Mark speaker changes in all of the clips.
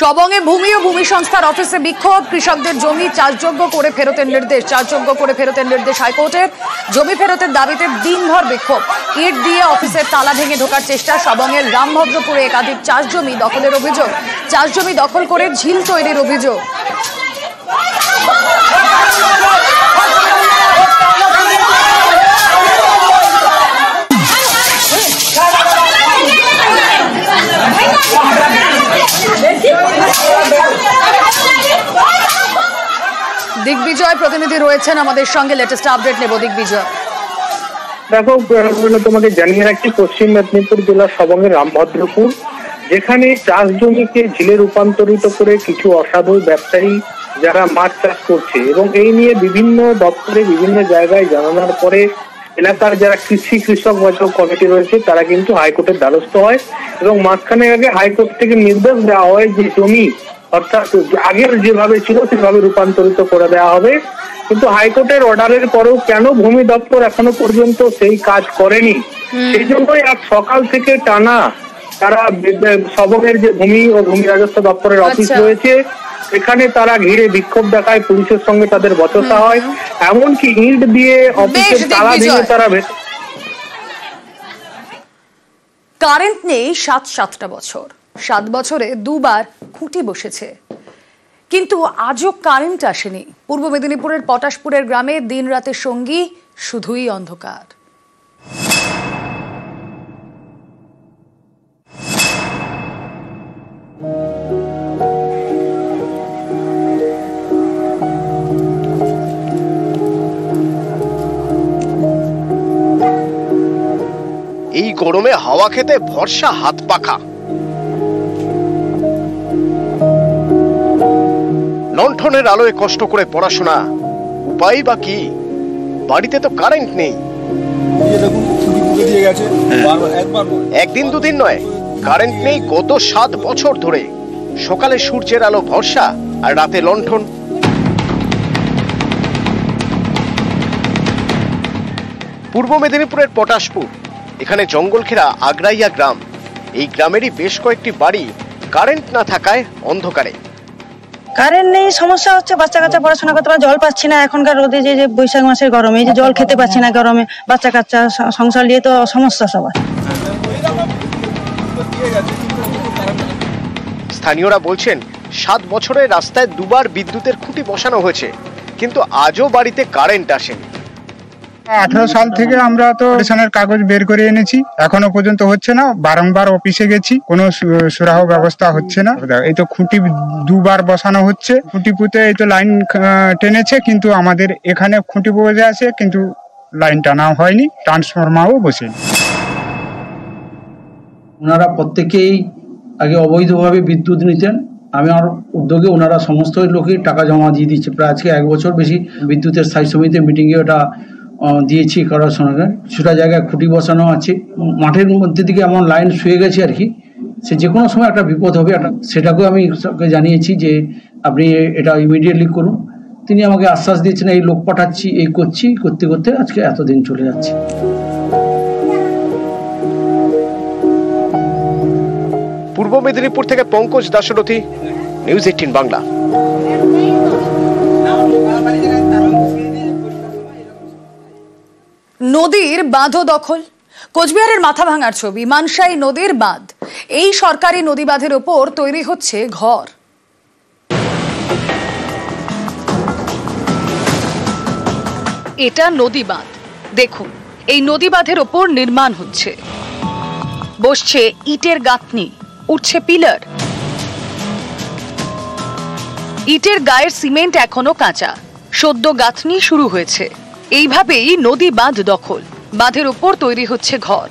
Speaker 1: সবংয়ে ভূমি ও ভূমি সংস্থার অফিসে বিক্ষোভ, কৃষকদের জমি চাষযোগ্য করে ফেরতের নির্দেশ হাইকোর্টের। জমি ফেরতের দাবিতে দিনভর বিক্ষোভ, ইট দিয়ে অফিসের তালা ভেঙে ঢোকার চেষ্টা। সবংয়ের রামভদ্রপুরে একাধিক চাষ জমি দখলের অভিযোগ, চাষ জমি দখল করে ঝিল তৈরির অভিযোগ। দিগ্বিজয় প্রতিনিধি রয়েছেন আমাদের সঙ্গে, লেটেস্ট আপডেট নেব। দিগ্বিজয়,
Speaker 2: দেখো তোমাকে জানিয়ে রাখছি, পশ্চিম মেদিনীপুর জেলার সবংয়ের রামভদ্রপুর, যেখানে চাষ জমিকে ঝিলে রূপান্তরিত করে কিছু অসাধু ব্যবসায়ী যারা মাছ চাষ করছে, এবং এই নিয়ে বিভিন্ন দপ্তরে বিভিন্ন জায়গায় জানানোর পরে এলাকার যারা কৃষক বাঁচাও কমিটি রয়েছে তারা কিন্তু হাইকোর্টের দ্বারস্থ হয়, এবং মাঝখানে আগে হাইকোর্ট থেকে নির্দেশ দেওয়া হয় যে জমি অর্থাৎ আগের যেভাবে ছিল সেভাবে রূপান্তরিত করে দেওয়া হবে। কিন্তু হাইকোর্টের অর্ডারের পরেও কেন ভূমি দপ্তর এখনো পর্যন্ত সেই কাজ করেনি, সেই জন্যই আজ সকাল থেকে টানা তারা সবংয়ের যে ভূমি ও ভূমি রাজস্ব দপ্তরের অফিস রয়েছে এখানে তারা ঘিরে বিক্ষোভ দেখায়, পুলিশের সঙ্গে তাদের বচসা হয়, এমনকি ইট দিয়ে অফিসের তালা ভেঙে তারা
Speaker 1: কারেন্ট নেই 7 বছর, 7 বছরে দুবার খুঁটি বসেছে, কিন্তু আজও কারেন্ট আসেনি। পূর্ব মেদিনীপুরের পটাশপুরের গ্রামে দিন রাতের সঙ্গী শুধুই অন্ধকার।
Speaker 3: এই গরমে হাওয়া খেতে ভরসা হাত পাখা, লণ্ঠনের আলোয় কষ্ট করে পড়াশোনা, উপায় বা কি? বাড়িতে তো কারেন্ট নেই। একদিন দুদিন নয়, কারেন্ট নেই গত 7 বছর ধরে। সকালে সূর্যের আলো ভরসা, আর রাতে লণ্ঠন। পূর্ব মেদিনীপুরের পটাশপুর, এখানে জঙ্গল ঘেরা আগ্রাইয়া গ্রাম। এই গ্রামেরই বেশ কয়েকটি বাড়ি কারেন্ট না থাকায় অন্ধকারে।
Speaker 4: কারেন্ট নেই, সমস্যা হচ্ছে, বাচ্চা কাচ্চা পড়াশোনা করতে পারে, জল পাচ্ছি না এখনকার রোদে, যে বৈশাখ মাসের গরমে যে জল খেতে পাচ্ছি না, গরমে বাচ্চা কাচ্চা সংসার নিয়ে তো সমস্যা সবার।
Speaker 3: স্থানীয়রা বলছেন 7 বছরে রাস্তায় দুবার বিদ্যুতের খুঁটি বসানো হয়েছে, কিন্তু আজও বাড়িতে কারেন্ট আসেনি।
Speaker 5: 18 সাল থেকে আমরা তো রেশনের কাগজ বের করে এনেছি, এখনো পর্যন্ত হচ্ছে না। বারংবার অফিসে গেছি, কোনো সুরাহ ব্যবস্থা হচ্ছে না। এই তো খুঁটি দুবার বসানো হচ্ছে, খুঁটি পুঁতে এই তো লাইন টেনেছে, কিন্তু আমাদের এখানে খুঁটি বসে আছে, কিন্তু লাইন টানা হয়নি, ট্রান্সফরমারও বসেনি।
Speaker 6: ওনারা প্রত্যেকেই আগে অবৈধভাবে বিদ্যুৎ নিতেন, আমার উদ্যোগে ওনারা সমস্ত লোকই টাকা জমা দিয়ে দিচ্ছে। প্রায় আজকে 1 বছর বেশি বিদ্যুতের স্থায়ী সমিতি মিটিংয়ে ওটা দিয়েছি করার সঙ্গে। সেটা জায়গায় খুঁটি বসানো আছে, মাঠের মধ্যে দিকে এমন লাইন শুয়ে গেছে আর কি, সে যে কোনো সময় একটা বিপদ হবে। সেটাকেও আমি জানিয়েছি যে আপনি এটা ইমিডিয়েটলি করুন। তিনি আমাকে আশ্বাস দিয়েছেন এই লোক পাঠাচ্ছি, এই করছি, করতে করতে আজকে এতদিন চলে যাচ্ছে।
Speaker 3: পূর্ব মেদিনীপুর থেকে পঙ্কজ দাশরথী, নিউজ 18 বাংলা।
Speaker 1: নদীর বাঁধ দখল, কোচবিহারের মাথা ভাঙার ছবি। মানসাই নদীর বাঁধ, এই সরকারি নদী বাঁধের ওপর তৈরি হচ্ছে ঘর। এটা নদী বাঁধ, দেখুন এই নদী বাঁধের ওপর নির্মাণ হচ্ছে। বসছে ইটের গাঁথনি, উঠছে পিলার। ইটের গায়ের সিমেন্ট এখনো কাঁচা, সদ্য গাঁথনি শুরু হয়েছে। এইভাবেই নদী বাঁধ দখল, বাঁধের উপর তৈরি হচ্ছে ঘর।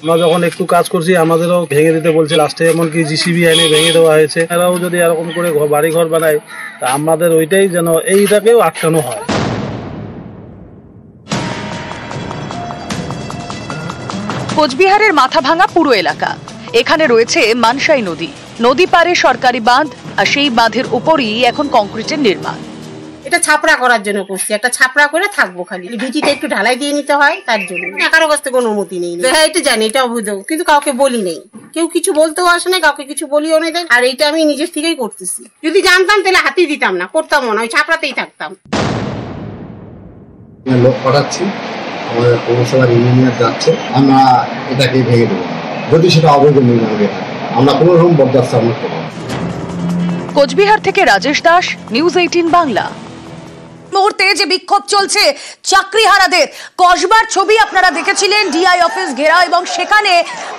Speaker 7: আমরা যখন একটু কাজ করছি আমাদেরও ভেঙে দিতে বলছে, লাস্টে এমনকি জিসিবি এনে ভেঙে দেওয়া হয়েছে। এরাও যদি এরকম করে বাড়ি ঘর বানায় তা আমাদের ওইটাই যেন এইটাকেও আটকানো হয়।
Speaker 1: কোচবিহারের মাথা ভাঙা পুরো এলাকা, এখানে রয়েছে মানসাই নদী, নদী পারে সরকারি বাঁধ, আর সেই বাঁধের উপরই এখন কংক্রিটের নির্মাণ।
Speaker 8: এটা ছাপড়া করার জন্য করছি, একটা ছাপড়া করে থাকবো, খালি ভিটিটা একটু ঢালাই দিয়ে নিতে হয় তার জন্য। কারো কাছ থেকে কোনো অনুমতি নেই। হ্যাঁ এটা জানি, এটা অবৈধ, কিন্তু কাউকে বলি নেই, কেউ কিছু বলতেও আসে না, কাউকে কিছু বলিও নেই। আর এইটা আমি নিজের থেকেই করতেছি। যদি জানতাম তাহলে হাতি দিতাম না, করতামও না, ওই ছাপড়াতেই থাকতাম।
Speaker 9: লোক পাঠাচ্ছি, আমাদের পৌরসভার ইঞ্জিনিয়ার যাচ্ছে, আমরা এটাকে ভেঙে দেবো যদি সেটা অবৈধ নির্মাণ হয়ে থাকে। আমরা কোনো রকম বরদাস্ত আমরা করব না।
Speaker 1: কোচবিহার থেকে রাজেশ দাস, নিউজ 18 বাংলা। মুহূর্তে যে বিক্ষোভ চলছে চাকরিহারাদের, কসবার ছবি আপনারা দেখেছিলেন, ডিআই অফিস ঘেরাও এবং সেখানে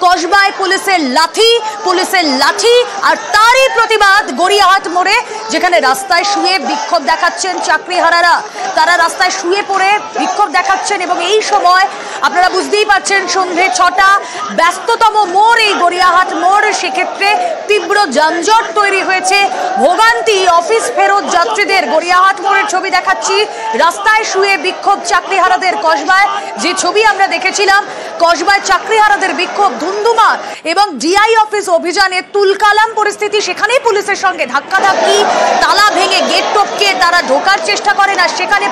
Speaker 1: কসবায় পুলিশের লাঠি আর তারই প্রতিবাদ গড়িয়াহাট মোড়ে, যেখানে রাস্তায় শুয়ে বিক্ষোভ দেখাচ্ছেন চাকরিহারারা। তারা রাস্তায় শুয়ে পড়ে বিক্ষোভ দেখাচ্ছেন এবং এই সময় আপনারা বুঝতেই পারছেন সন্ধ্যে 6টা, ব্যস্ততম মোড় এই গড়িয়াহাট মোড়, সেক্ষেত্রে তীব্র যানজট তৈরি হয়েছে, ভোগান্তি অফিস ফেরত যাত্রীদের। গড়িয়াহাট মোড়ের ছবি দেখাচ্ছি, রাস্তায় শুয়ে বিক্ষোভ চাকরিহারাদের। কসবায় যে ছবি আমরা দেখেছিলাম, কসবায় চাকরিহারাদের বিক্ষোভ ধুন্ধুমার এবং ডিআই অফিস অভিযানে তুলকালাম পরিস্থিতি। সেখানেই পুলিশের সঙ্গে ধাক্কাধাক্কি, তালা ভেঙে গেট টপকে তারা ঢোকার চেষ্টা করেন, আর সেখানে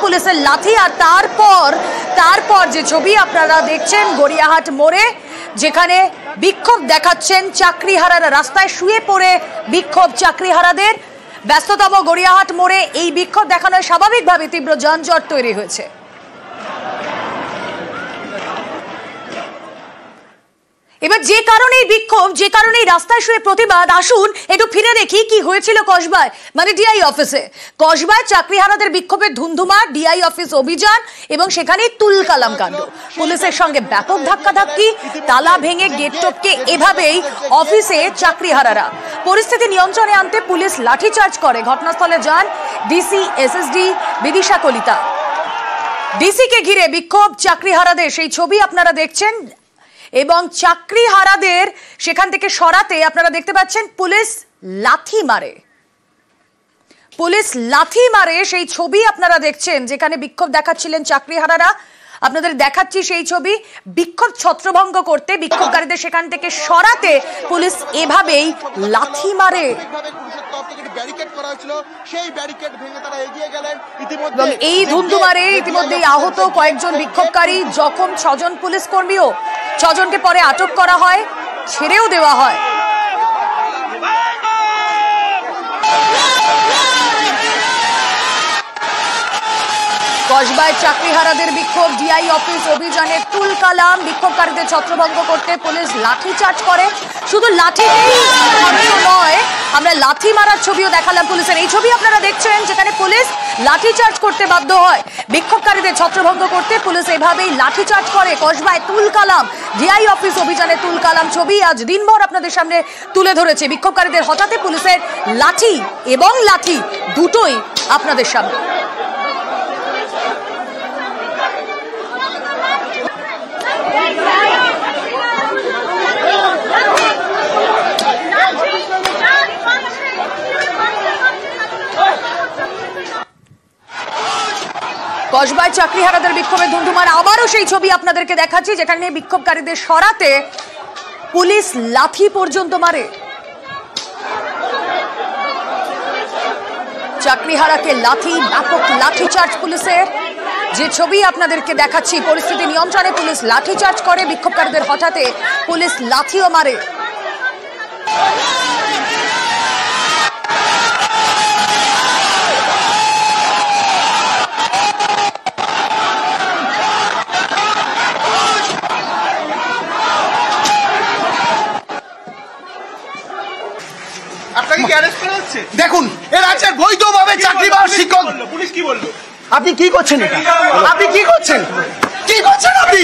Speaker 1: পুলিশের লাঠি। আর তারপর যে ছবি আপনারা দেখছেন গড়িয়াহাট মোড়ে, যেখানে বিক্ষোভ দেখাচ্ছেন চাকরিহারারা, রাস্তায় শুয়ে পড়ে বিক্ষোভ চাকরিহারাদের। ব্যস্ততম গড়িয়াহাট মোড়ে এই বিক্ষোভ দেখানোয় স্বাভাবিকভাবে তীব্র যানজট তৈরি হয়েছে। এবার যে কারণে বিক্ষোভ, যে কারণে রাস্তায় শুয়ে প্রতিবাদ, আসুন একটু ফিরে দেখি কি হয়েছিল কসবায়, মানে ডিআই অফিসে। কসবায় চাকরিহারাদের বিক্ষোভের ধুন্ধুমার, ডিআই অফিস অভিযান এবং সেখানে তুলকালাম কাণ্ড, পুলিশের সঙ্গে ব্যাপক ধাক্কাধাক্কি, তালা ভেঙে গেট টপকে এভাবেই অফিসে চাকরিহারারা। পরিস্থিতি নিয়ন্ত্রণে আনতে পুলিশ লাঠিচার্জ করে। ঘটনাস্থলে যান ডিসি এসএসডি বিদিশা কলিতা। ডিসিকে ঘিরে বিক্ষোভ চাকরিহারাদের, সেই ছবি আপনারা দেখছেন এবং চাকরিহারাদের সেখান থেকে সরাতে আপনারা দেখতে পাচ্ছেন পুলিশ লাথি মারে, সেই ছবি আপনারা দেখছেন, যেখানে বিক্ষোভ দেখাচ্ছিলেন চাকরিহারারা। আপনাদের দেখাচ্ছি সেই ছবি। বিক্ষোভ ছত্রভঙ্গ করতে, বিক্ষোভকারীদের সেখান থেকে সরাতে পুলিশ এভাবেই লাথি মারে। এবং এই ধুন্ধুমারে ইতিমধ্যেই আহত কয়েকজন বিক্ষোভকারী, জখম 6 জন পুলিশ কর্মীও। 6 জনকে পরে আটক করা হয়, ছেড়েও দেওয়া হয়। কসবায় চাকরিহারাদের বিক্ষোভ, ডিআই অফিস অভিযানে তুলকালাম, বিক্ষোভকারীদের ছত্রভঙ্গ করতে পুলিশ লাঠিচার্জ করে। শুধু লাঠিতেই নয়, আমরা লাথি মারার ছবিও দেখালাম পুলিশের। এই ছবি আপনারা দেখছেন, যেখানে পুলিশ লাঠিচার্জ করতে বাধ্য হয়। বিক্ষোভকারীদের ছত্রভঙ্গ করতে পুলিশ এভাবেই লাঠিচার্জ করে। কসবায় তুলকালাম, ডিআই অফিস অভিযানে তুলকালাম ছবি আজ দিনভর আপনাদের সামনে তুলে ধরেছে। বিক্ষোভকারীদের হঠাৎ পুলিশের লাঠি এবং লাঠি দুটোই আপনাদের সামনে। কসবায় চাকরিহারাদের বিক্ষোভে ধুন্ধুমার, আবারও সেই ছবি আপনাদেরকে দেখাচ্ছি, যেখানে বিক্ষোভকারীদের সরাতে পুলিশ লাঠি পর্যন্ত মারে। চাকরিহারাকে লাঠি, ব্যাপক লাঠিচার্জ পুলিশের। যে ছবি আপনাদেরকে দেখাচ্ছি, পরিস্থিতি নিয়ন্ত্রণে পুলিশ লাঠিচার্জ করে, বিক্ষোভকারীদের হঠাতে পুলিশ লাঠিও মারে।
Speaker 10: দেখুন, এর আছে বৈধভাবে চাকরি পাওয়ার শিক্ষক। পুলিশ কি বললো? আপনি কি করছেন? আপনি কি করছেন? কি করছেন আপনি?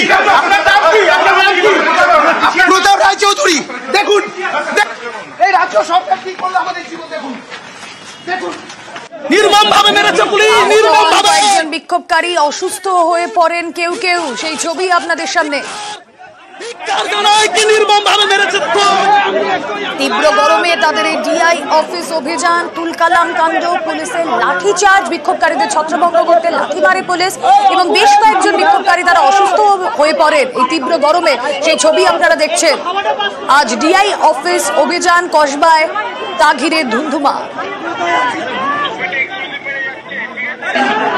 Speaker 10: প্রতাপ রায় চৌধুরী, দেখুন এই রাজ্য সরকার কি করলো আমাদের জীবন। দেখুন দেখুন, নির্মমভাবে মেরেছে পুলিশ, নির্মমভাবে।
Speaker 1: একজন বিক্ষোভকারী অসুস্থ হয়ে পড়েন, কেউ কেউ, সেই ছবি আপনাদের সামনে। তীব্র গরমে তাদের এই ডিআই অফিস অভিযান, তুলকালাম কাণ্ড, পুলিশের লাঠিচার্জ, বিক্ষোভকারীদের ছত্রভঙ্গ করতে লাঠি মারে পুলিশ এবং বেশ কয়েকজন বিক্ষোভকারী তারা অসুস্থ হয়ে পড়েন এই তীব্র গরমে। সেই ছবি আপনারা দেখছেন। আজ ডিআই অফিস অভিযান কসবায়, তা ঘিরে ধুন্ধুমা।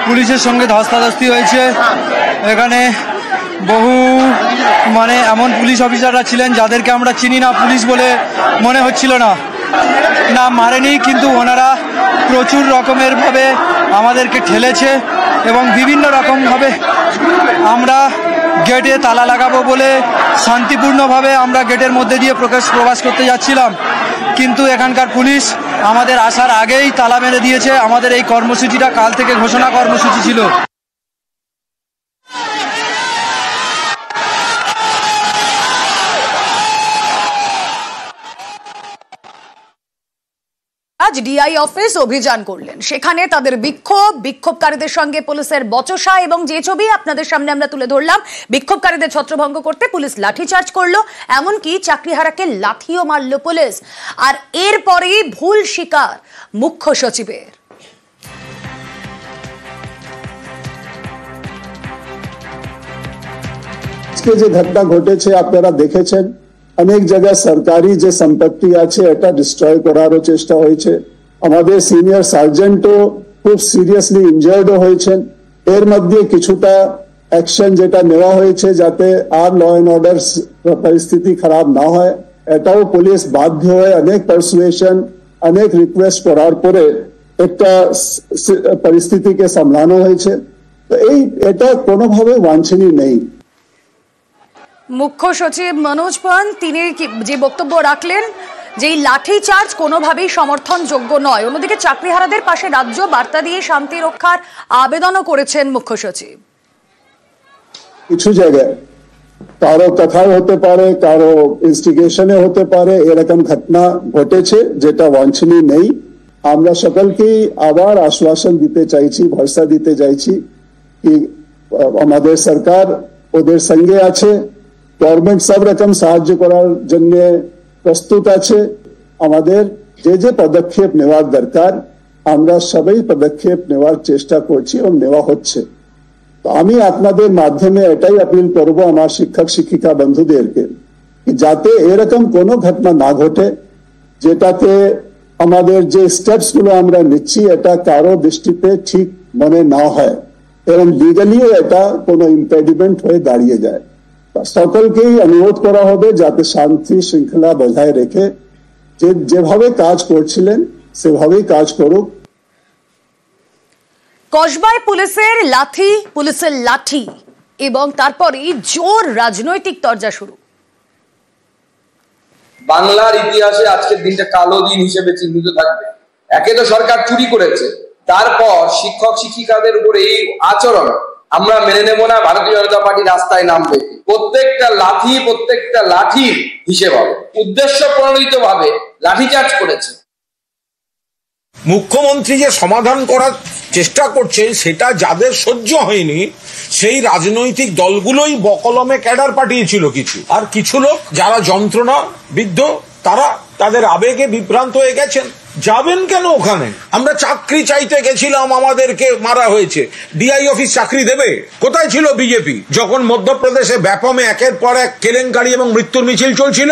Speaker 11: পুলিশের সঙ্গে ধস্তাধস্তি হয়েছে। এখানে বহু এমন পুলিশ অফিসাররা ছিলেন যাদেরকে আমরা চিনি না, পুলিশ বলে মনে হচ্ছিল না। না মারেনি, কিন্তু ওনারা প্রচুর রকমের ভাবে আমাদেরকে ঠেলেছে এবং বিভিন্ন রকমভাবে আমরা গেটে তালা লাগাবো বলে শান্তিপূর্ণভাবে আমরা গেটের মধ্যে দিয়ে প্রবেশ করতে যাচ্ছিলাম, কিন্তু এখানকার পুলিশ আমাদের আসার আগেই তালা মেরে দিয়েছে। আমাদের এই কর্মসূচিটা কাল থেকে ঘোষণা কর্মসূচি ছিল।
Speaker 1: আজ ডিআই অফিস অভিযান করলেন, সেখানে তাদের বিক্ষোভকারীদের সঙ্গে পুলিশের বচসা এবং যে ছবি আপনাদের সামনে আমরা তুলে ধরলাম, বিক্ষোভকারীদের ছত্রভঙ্গ করতে পুলিশ লাঠিচার্জ করলো, এমনকি চাকরিহারাকে লাঠিও মারল পুলিশ। আর এরপরেই ভুল স্বীকার মুখ্য সচিবের।
Speaker 12: আজকে যে ঘটনা ঘটেছে আপনারা দেখেছেন, অনেক জায়গায় সরকারি যে সম্পত্তি আছে এটা ডিস্ট্রয় করারও চেষ্টা হয়েছে। আমাদের সিনিয়র সার্জেন্টও খুব সিরিয়াসলি ইনজার্ডও হয়েছেন। এর মধ্যে কিছুটা অ্যাকশন যেটা নেওয়া হয়েছে যাতে আর ল অ্যান্ড অর্ডার পরিস্থিতি খারাপ না হয়, এটাও পুলিশ বাধ্য হয়ে অনেক পারসুয়েশন, অনেক রিকোয়েস্ট করার পরে একটা পরিস্থিতিকে সামলানো হয়েছে। তো এটা কোনোভাবে বাঞ্ছনীয় নেই।
Speaker 1: মুখ্য সচিব মনোজ পান তিনি যে বক্তব্য রাখলেন যে এই লাঠিচার্জ কোনোভাবেই সমর্থনযোগ্য নয়। অন্যদিকে চাকরিহারাদের পাশে রাজ্য বার্তা দিয়ে শান্তি রক্ষার আবেদনও করেছেন মুখ্য সচিব।
Speaker 12: কিছু জায়গায় কারো কথায় হতে পারে, কারো ইনস্টিগেশনে হতে পারে, এরকম ঘটনা ঘটেছে যেটা বাঞ্ছনীয় নেই। আমরা সকলকেই আবার আশ্বাসন দিতে চাইছি, ভরসা দিতে চাইছি কি আমাদের সরকার ওদের সঙ্গে আছে, গভর্নমেন্ট সব রকম সাহায্য করার জন্য প্রস্তুত আছে। আমাদের যে পদক্ষেপ নেওয়ার দরকার আমরা সবাই পদক্ষেপ নেওয়ার চেষ্টা করছি এবং নেওয়া হচ্ছে। তো আমি আপনাদের মাধ্যমে এটাই আপিল করব আমার শিক্ষক শিক্ষিকা বন্ধুদেরকে যাতে এরকম কোনো ঘটনা না ঘটে যেটাতে আমাদের যে স্টেপস গুলো আমরা নিচ্ছি এটা কারো দৃষ্টিতে ঠিক মনে না হয় এবং লিগালিও এটা কোনো ইম্পেডিমেন্ট হয়ে দাঁড়িয়ে যায়। সকলকেই অনুরোধ করা হবে যাতে শান্তি শৃঙ্খলা বজায় রেখে যেভাবে কাজ করছিলেন সেভাবেই কাজ করুক।
Speaker 1: কসবায় পুলিশের লাঠি এবং তারপরে জোর রাজনৈতিক তরজা শুরু।
Speaker 13: বাংলার ইতিহাসে আজকের দিনটা কালো দিন হিসেবে চিহ্নিত থাকবে। একে তো সরকার চুরি করেছে, তারপর শিক্ষক শিক্ষিকাদের উপরে এই আচরণ আমরা মেনে নেব না। ভারতীয় জনতা পার্টি রাস্তায় নামবে, প্রত্যেকটা লাঠির হিসেব হবে। উদ্দেশ্য প্রণোদিত ভাবে লাঠিচার্জ করেছে।
Speaker 14: মুখ্যমন্ত্রী যে সমাধান করার চেষ্টা করছে সেটা যাদের সহ্য হয়নি সেই রাজনৈতিক দলগুলোই বকলমে ক্যাডার পাঠিয়েছিল কিছু, আর কিছু লোক যারা যন্ত্রণা বিদ্ধ তারা তাদের আবেগে বিভ্রান্ত হয়ে গেছেন। যাবেন কেন ওখানে? আমরা চাকরি চাইতে গেছিলাম, আমাদেরকে মারা হয়েছে। ডিআই অফিস চাকরি দেবে? কোথায় ছিল বিজেপি যখন মধ্যপ্রদেশে ব্যাপমে একের পর এক কেলেঙ্কারি এবং মৃত্যুর মিছিল চলছিল?